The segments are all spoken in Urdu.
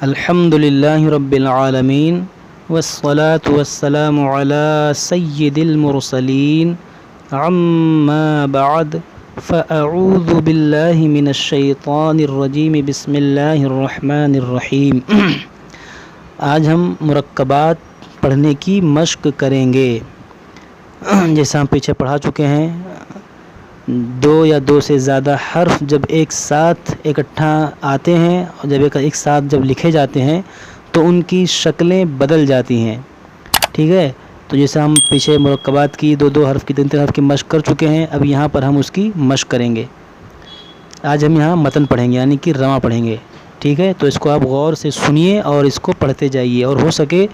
الحمد للہ رب العالمین والصلاة والسلام علی سید المرسلین عما بعد فاعوذ باللہ من الشیطان الرجیم بسم اللہ الرحمن الرحیم۔ آج ہم مرکبات پڑھنے کی مشق کریں گے۔ جیسا ہم پیچھے پڑھا چکے ہیں، دو یا دو سے زیادہ حرف جب ایک ساتھ اکٹھا آتے ہیں اور جب ایک ساتھ جب لکھے جاتے ہیں تو ان کی شکلیں بدل جاتی ہیں، ٹھیک ہے۔ تو جیسے ہم پیچھے مرکبات کی دو حرف کی 3 حرف کی مشق کر چکے ہیں، اب یہاں پر ہم اس کی مشق کریں گے۔ آج ہم یہاں متن پڑھیں گے، یعنی کہ رواں پڑھیں گے، ٹھیک ہے۔ تو اس کو آپ غور سے سنیے اور اس کو پڑھتے جائیے، اور ہو سکے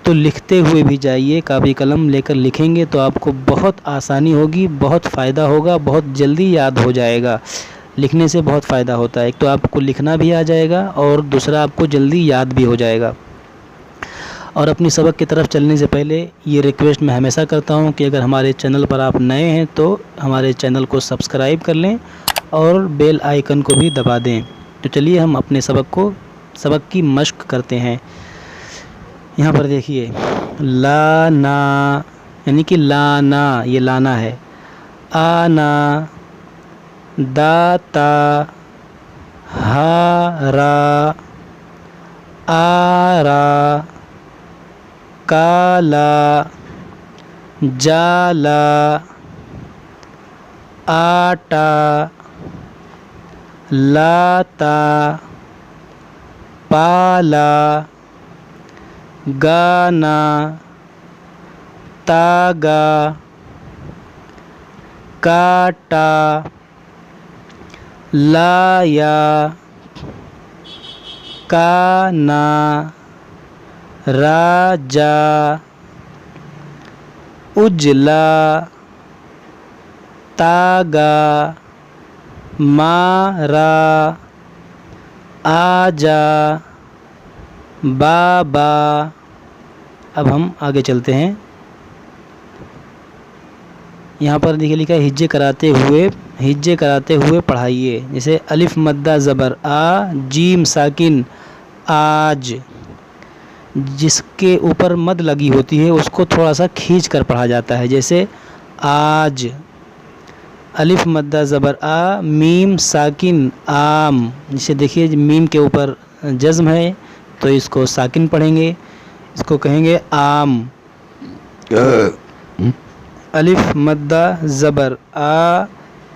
تو لکھتے ہوئے بھی جائیے۔ کاپی قلم لے کر لکھیں گے تو آپ کو بہت آسانی ہوگی، بہت فائدہ ہوگا، بہت جلدی یاد ہو جائے گا۔ لکھنے سے بہت فائدہ ہوتا ہے، ایک تو آپ کو لکھنا بھی آ جائے گا اور دوسرا آپ کو جلدی یاد بھی ہو جائے گا۔ اور اپنی سبق کی طرف چلنے سے پہلے یہ ریکویسٹ میں ہمیشہ کرتا ہوں کہ اگر ہمارے چینل پر آپ نئے ہیں تو ہمارے چینل کو سبسکرائب کر لیں اور بیل آئیکن کو بھی دبا دیں۔ تو چلیے ہم اپنے سبق کی مشق کرتے ہیں۔ یہاں پر دیکھیے، لانا یعنی کہ لانا، یہ لانا ہے۔ آنا، داتا، ہارا، آرا، کالا، جالا، آٹا، لاتا، پالا، گانا، تاگا، کاٹا، لایا، کانا، راجا، اجلا، تاگا، مارا، آجا، بابا۔ اب ہم آگے چلتے ہیں۔ یہاں پر دیکھیے لکھا ہے ہجے کراتے ہوئے پڑھائیے۔ جیسے الف مدہ زبر آ، جیم ساکن آج، جس کے اوپر مد لگی ہوتی ہے اس کو تھوڑا سا کھینچ کر پڑھا جاتا ہے، جیسے آج۔ الف مدہ زبر آ، میم ساکن آم، جسے دیکھیے میم کے اوپر جزم ہے تو اس کو ساکن پڑھیں گے، اس کو کہیں گے آم۔ الف مدہ زبر آ،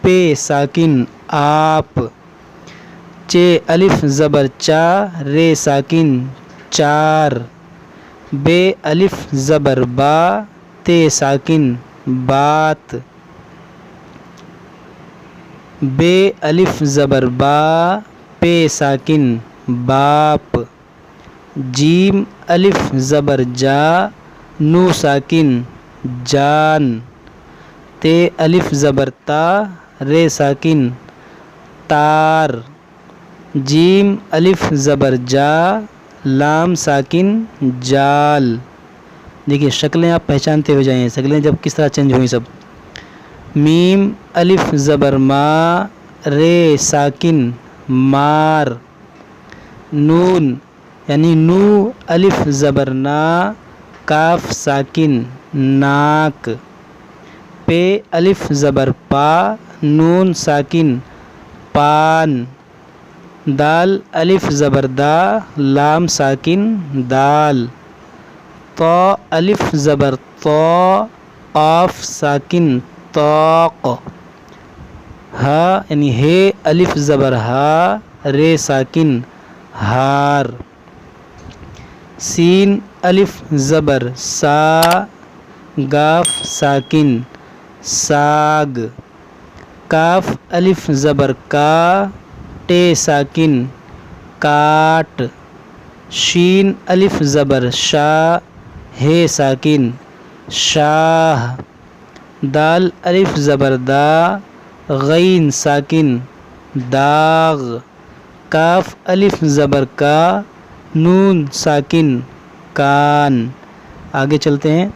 پے ساکن آپ، چے الف زبر چا، رے ساکن چار، بے الف زبر با، تے ساکن بات، بے الف زبر با، پے ساکن باپ، جیم الف زبر جا، نو ساکن جان، تے الف زبر تا، رے ساکن تار، جیم الف زبر جا، لام ساکن جال۔ دیکھیے شکلیں آپ پہچانتے ہو جائیں، شکلیں جب کس طرح چینج ہوئیں سب۔ میم الف زبر ما، رے ساکن مار، نون یعنی نو الف زبر نا، کاف ساکن ناک، پے الف زبر پا، نون ساکن پان، دال الف زبر دا، لام ساکن دال، طا الف زبر طا، قاف ساکن طاق، ہا یعنی ہے الف زبر ہا، رے ساکن ہار، سین الف زبر سا، گاف ساکن ساگ، کاف الف زبر کا، ٹے ساکن کاٹ، شین الف زبر شا، ہے ساکن شاہ، دال الف زبر دا، غین ساکن داغ، کاف الف زبر کا، نون ساکن کان۔ آگے چلتے ہیں۔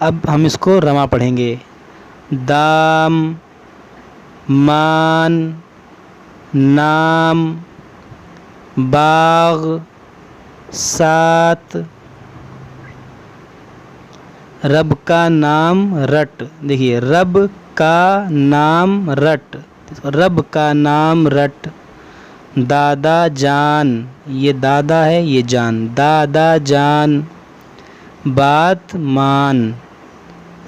اب ہم اس کو رواں پڑھیں گے۔ دام، مان، نام، باغ، سات، رب کا نام رٹ، دیکھیے رب کا نام رٹ، رب کا نام رٹ، دادا جان، یہ دادا ہے یہ جان، دادا جان، بات مان،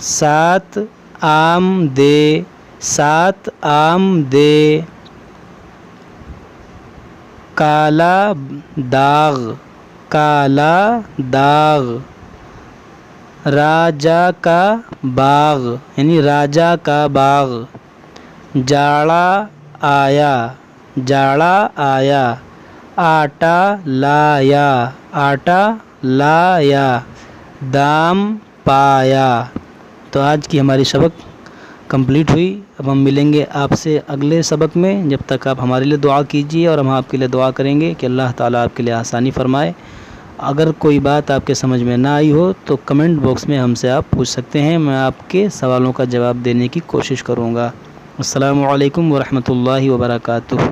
سات آم دے، سات آم دے، کالا داغ، کالا داغ، راجا کا باغ یعنی راجا کا باغ، جاڑا آیا، جاڑا آیا، آٹا لایا، آٹا لایا، دام پایا۔ تو آج کی ہماری سبق کمپلیٹ ہوئی۔ اب ہم ملیں گے آپ سے اگلے سبق میں، جب تک آپ ہمارے لیے دعا کیجیے اور ہم آپ کے لیے دعا کریں گے کہ اللہ تعالیٰ آپ کے لیے آسانی فرمائے۔ اگر کوئی بات آپ کے سمجھ میں نہ آئی ہو تو کمنٹ باکس میں ہم سے آپ پوچھ سکتے ہیں، میں آپ کے سوالوں کا جواب دینے کی کوشش کروں گا۔ السلام علیکم ورحمۃ اللہ وبرکاتہ۔